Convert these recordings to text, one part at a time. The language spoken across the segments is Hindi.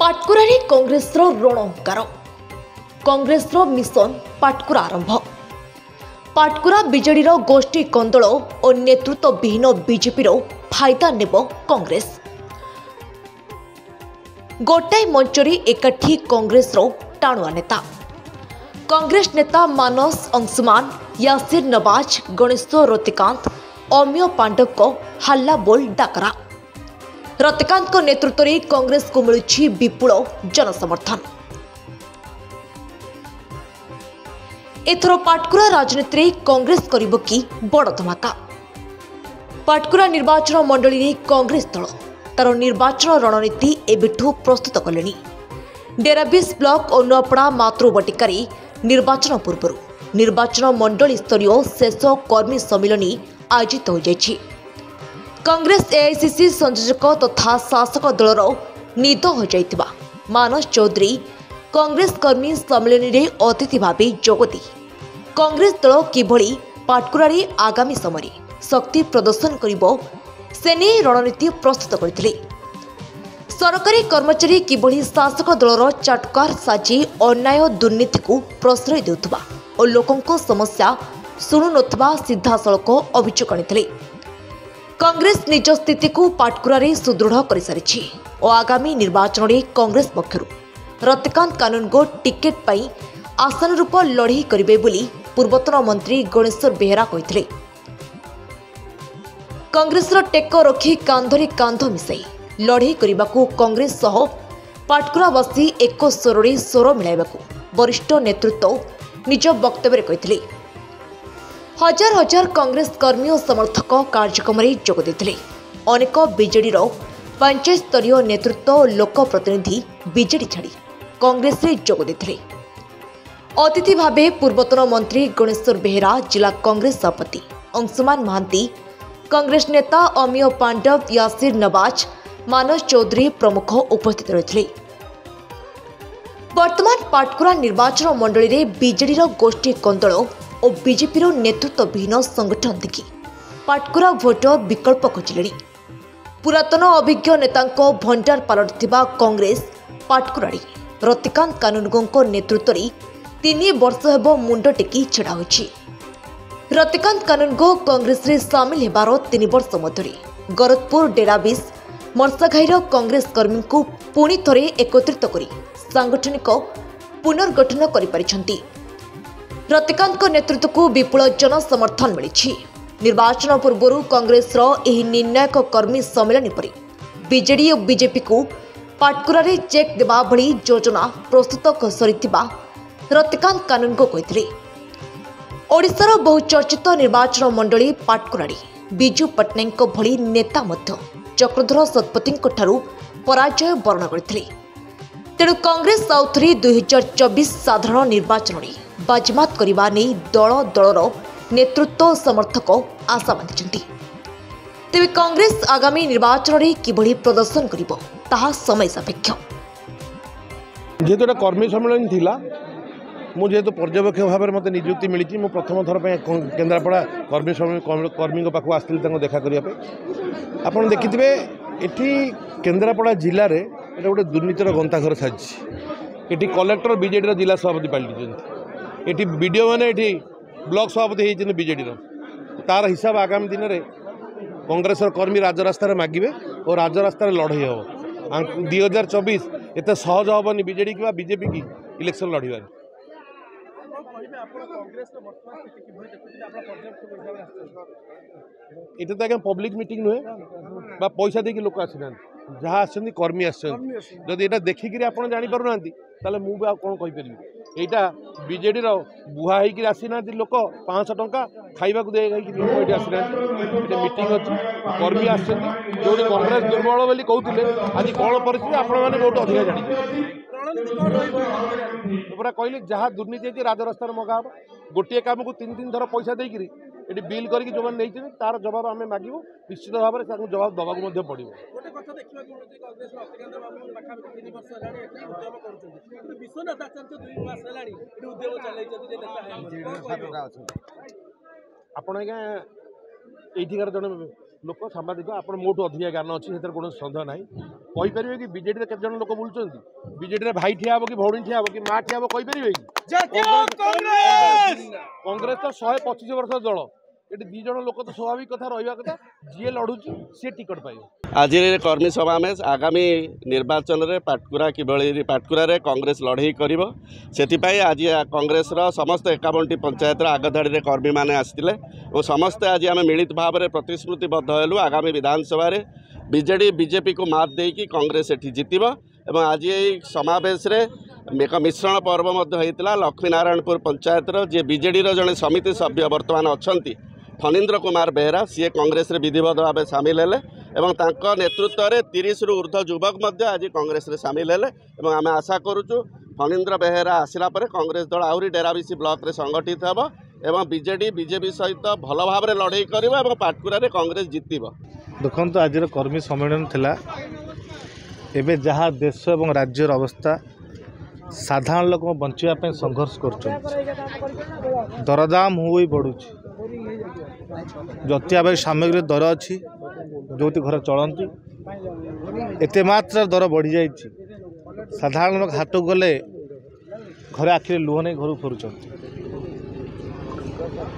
पाटकुरारे कांग्रेसर रणहुंकार कांग्रेसर मिशन पाटकुरा आरंभ पाटकुरा बीजेडी गोष्ठी कंदल और नेतृत्वविहीन बीजेपी फायदा नेब कांग्रेस गोटाए मंचरी एकाठी कांग्रेस टाणुआ नेता कांग्रेस नेता मानस अंशुमान यासिर नवाज गणेश रतिकांत अमिय पांडव को हल्ला बोल डाकरा रतिकांत नेतृत्व में कांग्रेस को मिलुछि विपुल जनसमर्थन। एथर पाटकुरा राजनीति में कांग्रेस करिबो कि बड़ धमाका। पाटकुरा निर्वाचन मंडली रे कांग्रेस दल तार निर्वाचन रणनीति एबिठु प्रस्तुत कलेनी। डेराबिस ब्लॉक और नुआपड़ा मातृबटिकारी निर्वाचन पूर्व निर्वाचन मंडली स्तरीय शेष कर्मी सम्मिलन आयोजित हो जायछि। कांग्रेस एआईसीसी संयोजक तथा शासक दलर निद हो जाइतिबा मानस चौधरी कांग्रेस कर्मी सम्मेलन में अतिथि भाव जोगदी कांग्रेस दल किभली पाटकुरा आगामी समय शक्ति प्रदर्शन करिबो सेने रणनीति प्रस्तुत करथिले। सरकारी कर्मचारी किभली शासक दलर चाटुकार साजी अन्याय दुर्नीति को प्रश्रय देउथबा और लोकंको समस्या सुनु नथबा सीधासलख अभियोग आनिथिले। कांग्रेस निज स्थिति को पाटकुरा सुदृढ़ कर सारी और आगामी निर्वाचन में कांग्रेस पक्षर रतिकांत कानूनगो टिकेट पाई आसान रूप लड़ई करेंगे बोली पूर्वतन मंत्री गणेश्वर बेहेरा कहते। कांग्रेस टेक रखी कांधरे कांध मिसाई लड़ई करने को कांग्रेस सह पाटकुरावासी एक स्वर स्वर मिलाइबा वरिष्ठ नेतृत्व निज वक्तव्य कहते। हजार हजार कांग्रेस कर्मी और समर्थक कार्यक्रम में जोग देते। अनेक बीजेडी पंचायत स्तरीय नेतृत्व और लोक प्रतिनिधि बीजेडी छाड़ी कांग्रेस रे जोग देते। अतिथि भावे पूर्वतन मंत्री गणेश्वर बेहेरा, जिला कांग्रेस सभापति अंशुमान महांती, कांग्रेस नेता अमिय पांडव, यासिर नवाज, मानस चौधरी प्रमुख उपस्थित रही। वर्तमान पाटकुरा निर्वाचन मंडली में बीजेडी गोष्ठी कंदल और बीजेपी नेतृत्वविहीन संगठन देखि पाटकुरा भोटर विकल्प खोजिले। पुरातन अभिज्ञ नेता भंडार पलटिथिबा कांग्रेस पाटकुरा रतिकांत कानूनगो नेतृत्व में 3 वर्ष हेब मुंड टेकी छड़ा होछि। रतिकांत कानूनगो कांग्रेस रे सामिल हेबार 3 वर्ष मध्य गरजपुर डेराबिस मर्साघाईर कांग्रेस कर्मी को पुणी थरे एकत्रित करी सांगठनिक पुनर्गठन करिपारिछंती। रतिकांत नेतृत्व को विपुल जनसमर्थन मिली। निर्वाचन पूर्व कांग्रेस निर्णायक कर्मी सम्मेलन पर बीजेडी और बीजेपी को पाटकुरा चेक देवा भली योजना प्रस्तुत सरिथिबा रतिकांत कानूनगो कहते। ओडिशार बहुचर्चित निर्वाचन मंडली पाटकुरा बिजू पट्टनायक भली नेता मध्य चक्रधर शतपथी पराजय वर्ण करथिले। तेणु कांग्रेस आउथरे 2024 साधारण निर्वाचन में बाजीमात करने नहीं दल दलर नेतृत्व समर्थक आशा बांधि। तेज कांग्रेस आगामी निर्वाचन में किभली प्रदर्शन करिबो ताहा समय सापेक्ष। जेहेतु कर्मी सम्मेलन थिला मुझे पर्यवेक्षक भाव में मत नियुक्ति मिली। मु प्रथम थर केन्द्रापड़ा कर्मी पाखक आसती देखा करने। आपड़ देखिथे ये केन्द्रापड़ा जिले में गोटे दुर्नीतिर गंताघर साजी। ये कलेक्टर बीजेडी जिला सभापति पलटि ये बीडीओ मैंने ये ब्लॉक सभापति होती बीजेडी तार हिसाब आगामी दिन में कांग्रेस कर्मी राजरास्तार मागे और राजरास्तार लड़ई हम 2024 एत सहज हेनी बीजेडी कि बीजेपी की इलेक्शन लड़ार। ये तो पब्लिक मीटिंग नुहे बा पैसा देकी लोक आसीना जहाँ आसछन्ती कर्मी आसछन्ती जदि एटा देखिक आप जापर ना ताले मु कौन कहीपरि यहाँ बीजेडी बुहा होकर आसीना लोक 500 टंका खाइबा को लोक ये आसीना मीटिंग अच्छी कर्मी आसछन्ती जो कांग्रेस दुर्बल बोली कहते आज कौन परिस्थिति आपण मैंने बहुत अधिक जानी पूरा कहले जहाँ दुर्नीति राजरास्तार मगा गोटे काम को 3 थर पैसा देकर ये बिल करके जो नहीं तार जवाब आम मागू निश्चित भाव में जवाब दवाक पड़ो। आपण आज्ञा ये जन लोक सांबादिक आप मोटू अधिक ज्ञान अच्छी से कौन सन्देह ना कहीपर कि बीजेडी केते जन लोक बुलूँ बीजेडी भाई ठिया कि भौणी ठिया कि माँ ठिया कहीपर कि कांग्रेस तो 125 वर्ष दल ये दी जन लोक तो स्वाभाविक कथा रहा कथा जी लड़ुची सी टिकट पाइब। आज कर्मी सभा में आगामी निर्वाचन में पाटकुरा किभली पाटकुरा कांग्रेस लड़ई कर आज कांग्रेस समस्त 51टी पंचायत आगधाड़ी में कर्मी मैंने आसते और समस्ते आज आम मिलित भाव में प्रतिश्रुतिबद्ध हेलु आगामी विधानसभा बीजेडी बीजेपी को मात देकी कांग्रेस एठी जितिब एवं आज ये समावेश एक मिश्रण पर्व होता लक्ष्मीनारायणपुर पंचायत जे बीजेडी जड़े समिति सभ्य बर्तमान अच्छा फणीन्द्र कुमार बेहरा सी कांग्रेस विधिवत भाव सामिल हेले एवं तांको नेतृत्व में 30 रु ऊर्ध्व युवक आज कांग्रेस सामिल हेले एवं आम आशा करुचु फणीन्द्र बेहरा आसला पर कांग्रेस दल आहरी डेराबिसी ब्लॉक रे संगठित हेब एवं बीजेडी बीजेपी सहित भल भाव में लड़ई कर पाटकुरा कांग्रेस जितब। देखो आज कर्मी सम्मेलन थिला एबे जहाँ देश और राज्यर अवस्था साधारण लोक बचापी संघर्ष कर दरदाम हुई बढ़ुची जतिया सामग्री दर अच्छी जो घर चलती एते मात्रा दर बढ़ी जाइए साधारण लोक हाथ गले घर आखिरे लुह नहीं घर फेरुंट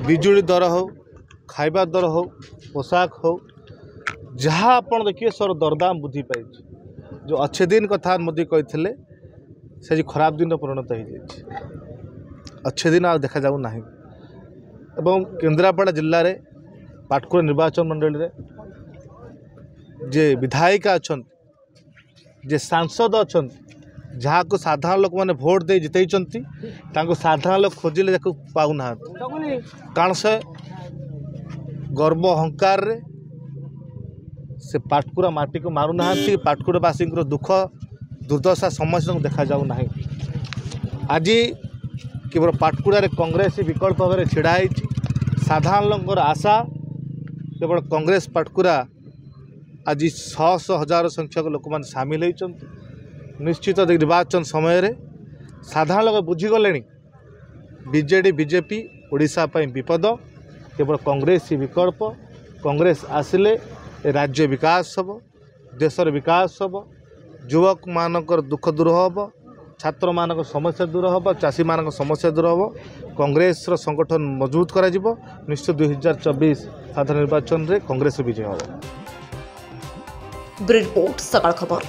बिजुली दर हो खाइबा दर हो पोशाक हो जहाँ आप देखिए सर दरदाम वृद्धि पाई जो अच्छे दिन कथा मोदी कहते से खराब दिन परिणत हो जाए अच्छे दिन आ देखा जाऊ नहीं एवं केन्द्रापड़ा जिले में पाटकुरा निर्वाचन मंडल रे जे विधायिका अच्छा जे सांसद अच्छा जहाँ को साधारण लोक मैंने भोट दे जितई साधारण लोक खोजिले पाऊना कारण से गर्व अहंकार रे से पाटकुरा माटी को मारूना पाटकुरावासी दुख दुर्दशा समस्या को देखा जाऊ नहीं आज केवल पाटकुरा कांग्रेस विकल्प भाव में छिड़ाई साधारण लोकर आशा केवल कांग्रेस पाटकुरा आज 100 हजार संख्यक लोक मैंने सामिल होती निश्चित निर्वाचन समय रे साधारण लोक बुझीगले बीजेडी बीजेपी ओडिशा पई विपद केवल कांग्रेस ही विकल्प कांग्रेस आसिले राज्य विकास हम देशर विकास हम युवक मानकर दुख दूर हम छात्र मानक समस्या दूर हम चाषी मानक समस्या दूर हम कांग्रेस संगठन मजबूत करा जिवो निश्चित 2024 साधारण निर्वाचन रे कांग्रेस विजय हम। ब्रेड रिपोर्ट सकाळ खबर।